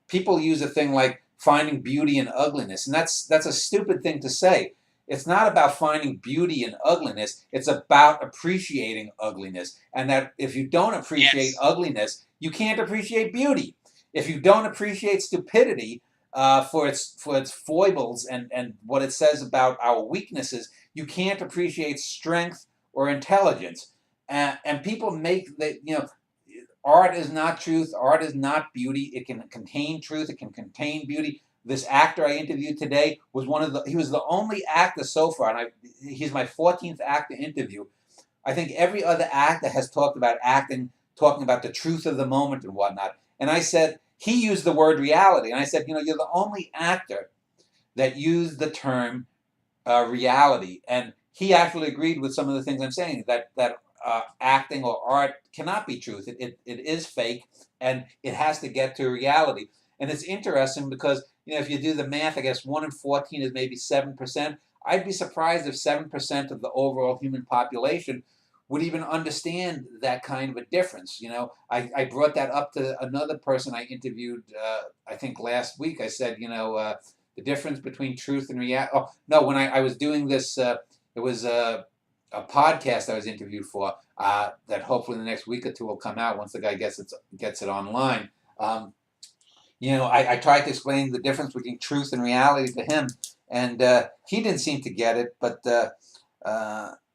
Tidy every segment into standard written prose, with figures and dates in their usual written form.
people use a thing like finding beauty in ugliness, and that's a stupid thing to say. It's not about finding beauty in ugliness. It's about appreciating ugliness. And that if you don't appreciate Yes. ugliness, you can't appreciate beauty. If you don't appreciate stupidity for its foibles and what it says about our weaknesses, you can't appreciate strength or intelligence. And people make the art is not truth. Art is not beauty. It can contain truth. It can contain beauty. This actor I interviewed today was he was the only actor so far, and he's my 14th actor interview. I think every other actor has talked about acting, talking about the truth of the moment and whatnot. And I said, he used the word reality. And I said, you're the only actor that used the term reality. And he actually agreed with some of the things I'm saying, that acting or art cannot be truth. It is fake, and it has to get to reality. And it's interesting because, if you do the math, I guess 1 in 14 is maybe 7%. I'd be surprised if 7% of the overall human population would even understand that kind of a difference. I brought that up to another person I interviewed, I think last week. I said, the difference between truth and reality. Oh, no, when I was doing this, it was a podcast I was interviewed for that hopefully in the next week or two will come out once the guy gets it online. I tried to explain the difference between truth and reality to him, and he didn't seem to get it. But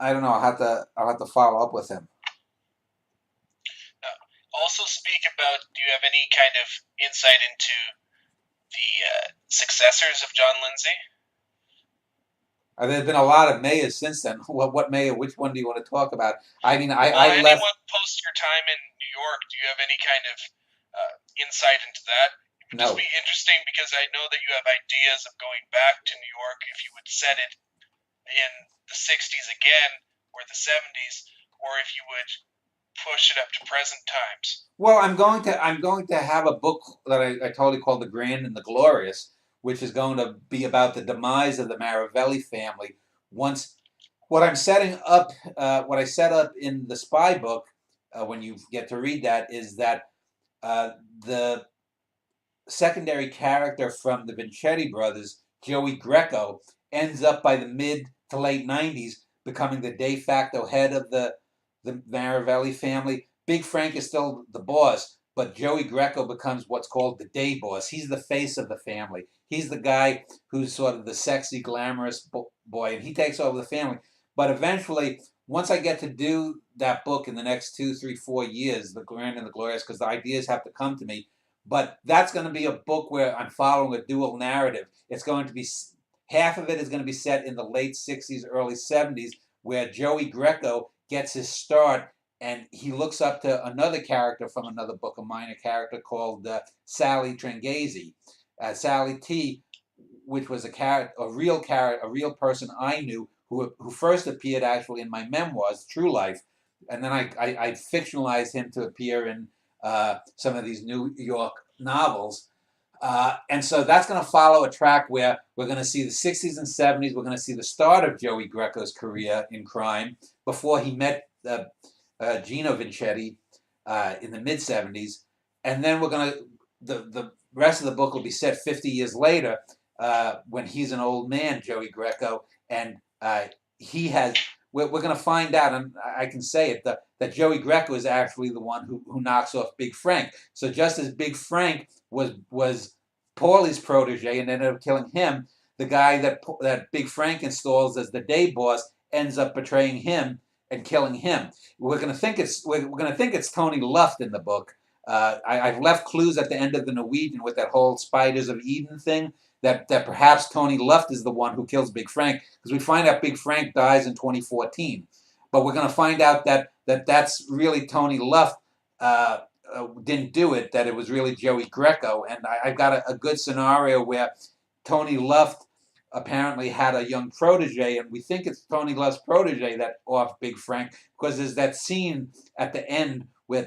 I don't know. I'll have to follow up with him. Also, speak about. Do you have any kind of insight into the successors of John Lindsay? There's been a lot of mayors since then. What mayor? Which one do you want to talk about? I mean, I anyone left. Post your time in New York. Do you have any kind of insight into that? It would just No. be interesting because I know that you have ideas of going back to New York if you would set it in the 60s again or the 70s, or if you would push it up to present times. Well, I'm going to have a book that I totally called The Grand and the Glorious, which is going to be about the demise of the Maravelli family. What I set up in the spy book, when you get to read that, is that the secondary character from the Vincetti Brothers, Joey Greco, ends up by the mid to late 90s becoming the de facto head of the Maravelli family. Big Frank is still the boss, but Joey Greco becomes what's called the day boss. He's the face of the family. He's the guy who's sort of the sexy, glamorous boy, and he takes over the family. But eventually, once I get to do that book in the next 2, 3, 4 years, The Grand and the Glorious, because the ideas have to come to me, but that's going to be a book where I'm following a dual narrative. It's going to be, half of it is going to be set in the late 60s, early 70s, where Joey Greco gets his start, and he looks up to another character from another book, a minor character called Sally Trengese, Sally T, which was a real person I knew who first appeared actually in my memoirs, True Life, and then I fictionalized him to appear in some of these New York novels. And so that's going to follow a track where we're going to see the 60s and 70s. We're going to see the start of Joey Greco's career in crime before he met Gino Vincetti in the mid 70s, and then we're going to the rest of the book will be set 50 years later when he's an old man, Joey Greco, and he has. We're going to find out, and I can say it, that Joey Greco is actually the one who knocks off Big Frank. So just as Big Frank was Paulie's protege and ended up killing him, the guy that Big Frank installs as the day boss ends up betraying him and killing him. We're going to think it's Tony Luft in the book. I've left clues at the end of the Norwegian with that whole Spiders of Eden thing. That perhaps Tony Luft is the one who kills Big Frank, because we find out Big Frank dies in 2014. But we're going to find out that's really Tony Luft didn't do it, that it was really Joey Greco. And I've got a good scenario where Tony Luft apparently had a young protege, and we think it's Tony Luft's protege that off Big Frank, because there's that scene at the end where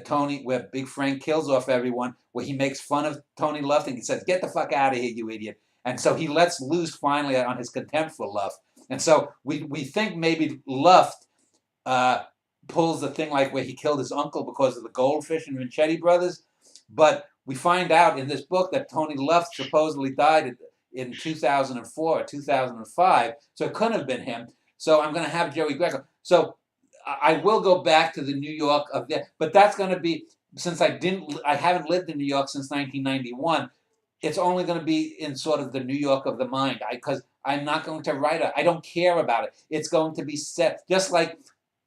Big Frank kills off everyone, where he makes fun of Tony Luft and he says, "Get the fuck out of here, you idiot." And so he lets loose finally on his contempt for Luft. And so we think maybe Luft pulls the thing like where he killed his uncle because of the goldfish in Vincetti Brothers. But we find out in this book that Tony Luft supposedly died in 2004 or 2005, so it couldn't have been him. So I'm going to have Joey Greco. So I will go back to the New York of that, but that's going to be, since I haven't lived in New York since 1991. It's only going to be in sort of the New York of the mind, because I'm not going to write it. I don't care about it. It's going to be set just like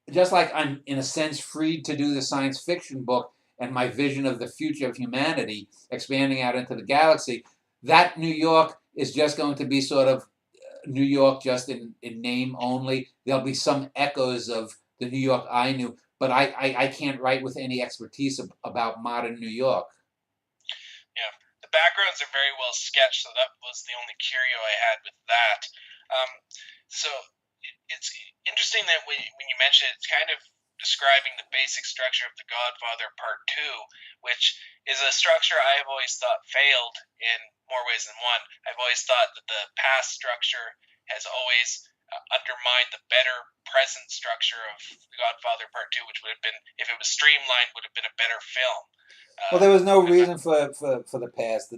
I'm in a sense freed to do the science fiction book and my vision of the future of humanity expanding out into the galaxy. That New York is just going to be sort of New York just in name only. There'll be some echoes of the New York I knew, but I can't write with any expertise about modern New York. Yeah, the backgrounds are very well sketched, so that was the only curio I had with that. So it's interesting that when you mention it, it's kind of describing the basic structure of The Godfather Part 2, which is a structure I have always thought failed in more ways than one. I've always thought that the past structure has always undermined the better present structure of The Godfather Part 2, which would have been, if it was streamlined, would have been a better film. Well, there was no reason for the past.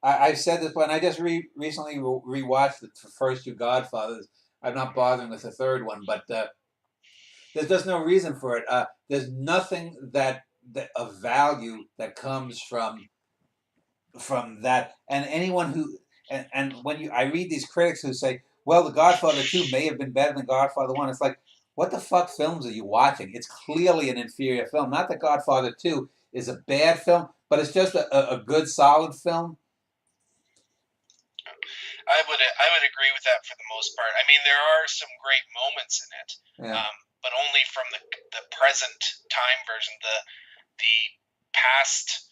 I've said this, but I just recently rewatched the first two Godfathers. I'm not bothering with the third one, but there's just no reason for it. There's nothing that of value that comes from that. And anyone who and when I read these critics who say, well, The Godfather 2 may have been better than Godfather 1, it's like, what the fuck films are you watching? It's clearly an inferior film. Not that Godfather 2 is a bad film, but it's just a good, solid film. I would agree with that for the most part. I mean, there are some great moments in it, Yeah. but only from the present time version. The past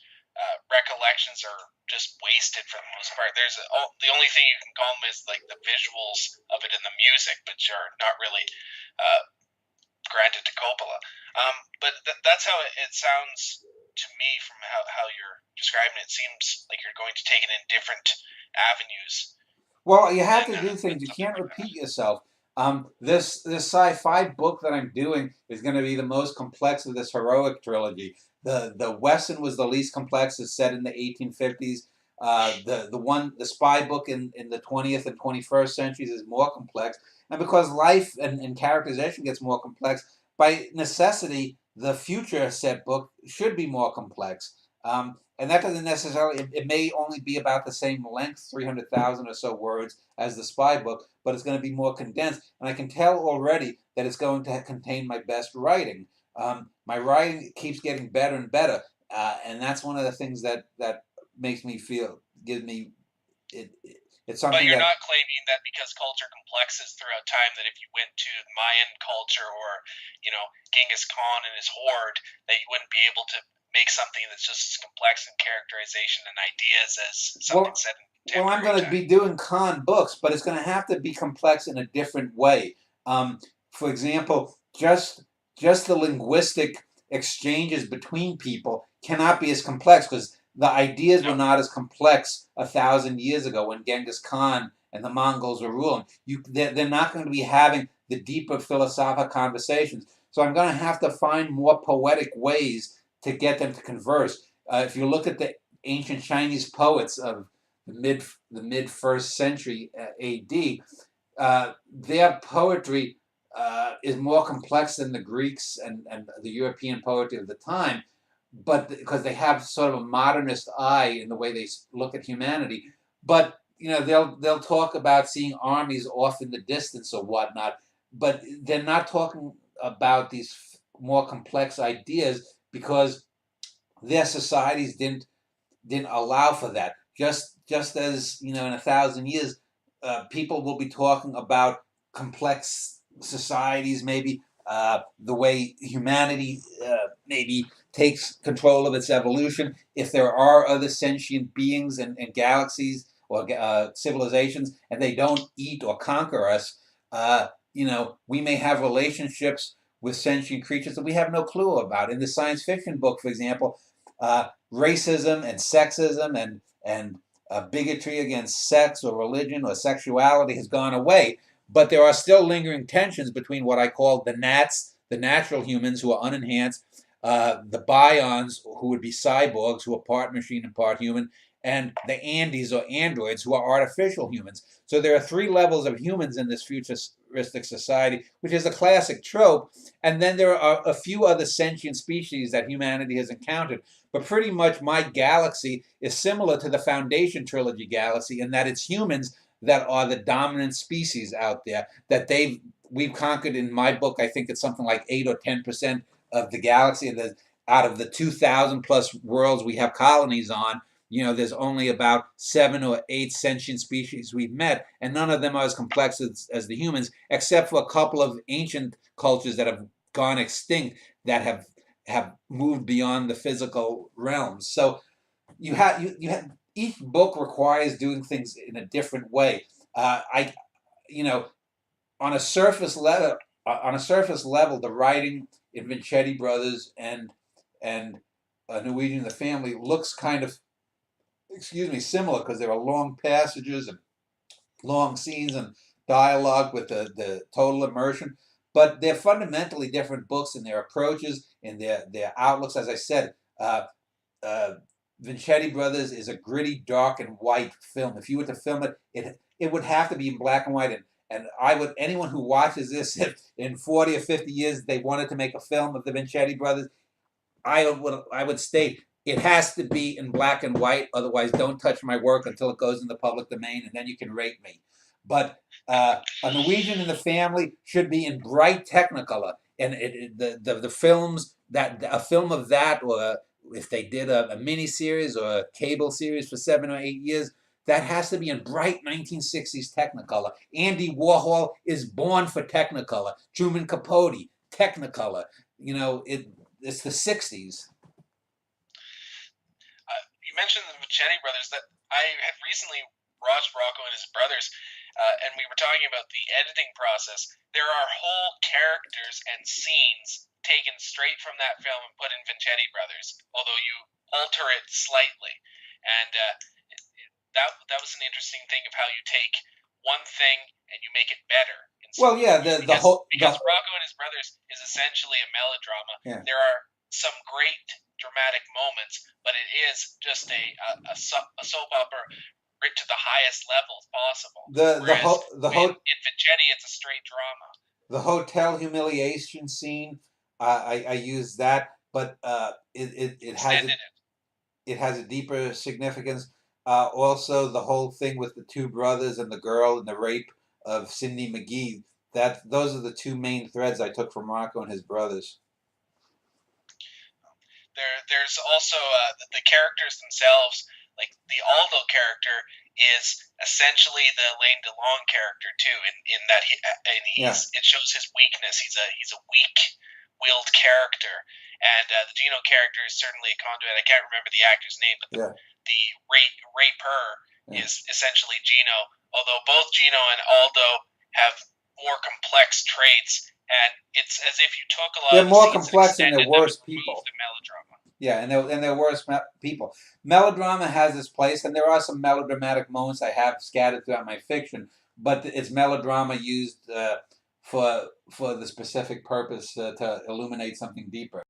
recollections are just wasted for the most part. There's the only thing you can call them is like the visuals of it and the music, which are not really granted to Coppola. But that's how it sounds to me from how you're describing it. It seems like you're going to take it in different avenues. Well, you have to do things. You can't repeat yourself. This sci-fi book that I'm doing is going to be the most complex of this heroic trilogy. The Wesen was the least complex. It's set in the 1850s. The spy book in the 20th and 21st centuries is more complex, and because life and characterization gets more complex, by necessity, the future set book should be more complex. And that doesn't necessarily, it may only be about the same length, 300,000 or so words, as the spy book, but it's going to be more condensed. And I can tell already that it's going to contain my best writing. My writing keeps getting better and better. And that's one of the things that makes me feel, gives me, it's something. But you're not claiming that because culture complexes throughout time, that if you went to Mayan culture or, Genghis Khan and his horde, that you wouldn't be able to make something that's just as complex in characterization and ideas as something set in temporary Well, I'm going to be doing Khan books, but it's going to have to be complex in a different way. For example, just the linguistic exchanges between people cannot be as complex, because the ideas were not as complex 1,000 years ago when Genghis Khan and the Mongols were ruling. They're not going to be having the deeper philosophical conversations. So I'm going to have to find more poetic ways to get them to converse. If you look at the ancient Chinese poets of the mid first century AD, their poetry is more complex than the Greeks and the European poetry of the time, but because they have sort of a modernist eye in the way they look at humanity. But they'll talk about seeing armies off in the distance or whatnot, but they're not talking about these more complex ideas because their societies didn't allow for that. Just as in 1,000 years, people will be talking about complex societies, maybe the way humanity maybe takes control of its evolution. If there are other sentient beings and galaxies or civilizations, and they don't eat or conquer us, we may have relationships with sentient creatures that we have no clue about. In the science fiction book, for example, racism and sexism and bigotry against sex or religion or sexuality has gone away, but there are still lingering tensions between what I call the nats, the natural humans who are unenhanced, the Bions, who would be cyborgs, who are part machine and part human, and the Andes or androids, who are artificial humans. So there are three levels of humans in this futuristic society, which is a classic trope. And then there are a few other sentient species that humanity has encountered. But pretty much my galaxy is similar to the Foundation Trilogy galaxy in that it's humans that are the dominant species out there, that we've conquered. In my book, I think it's something like 8 or 10% of the galaxy, and out of the 2,000 plus worlds we have colonies on, there's only about 7 or 8 sentient species we've met, and none of them are as complex as the humans, except for a couple of ancient cultures that have gone extinct, that have moved beyond the physical realms. So you have each book requires doing things in a different way. I you know on a surface level, the writing in Vincetti Brothers and Norwegian the Family looks kind of, similar, because there are long passages and long scenes and dialogue with the total immersion. But they're fundamentally different books in their approaches, in their outlooks. As I said, uh, Vincetti Brothers is a gritty, dark and white film. If you were to film it would have to be in black and white. And anyone who watches this, if in 40 or 50 years they wanted to make a film of the Vincetti Brothers, I would state it has to be in black and white. Otherwise, don't touch my work until it goes in the public domain, and then you can rate me. But a Norwegian in the Family should be in bright Technicolor, and the films that a film of that, or if they did a mini series or a cable series for 7 or 8 years, that has to be in bright 1960s Technicolor. Andy Warhol is born for Technicolor. Truman Capote, Technicolor. It's the 60s. You mentioned the Vincetti Brothers. That I had recently watched Rocco and his brothers, and we were talking about the editing process. There are whole characters and scenes taken straight from that film and put in Vincetti Brothers, although you alter it slightly. And that was an interesting thing of how you take one thing and you make it better. Well, yeah, because Rocco and his brothers is essentially a melodrama. Yeah. There are some great dramatic moments, but it is just a soap opera written to the highest level possible. In Vincetti, it's a straight drama. The hotel humiliation scene, I use that, but it has a deeper significance. Also, the whole thing with the two brothers and the girl and the rape of Cindy McGee. Those are the two main threads I took from Rocco and his brothers. There's also the characters themselves. Like the Aldo character is essentially the Alain Delon character too, in that it shows his weakness. He's a weak-willed character, and the Gino character is certainly a conduit. I can't remember the actor's name, but the raper is essentially Gino. Although both Gino and Aldo have more complex traits, and it's as if you took a lot. They're more complex and they're worse people. The melodrama. Yeah, and they're worse people. Melodrama has its place, and there are some melodramatic moments I have scattered throughout my fiction, but it's melodrama used for the specific purpose to illuminate something deeper.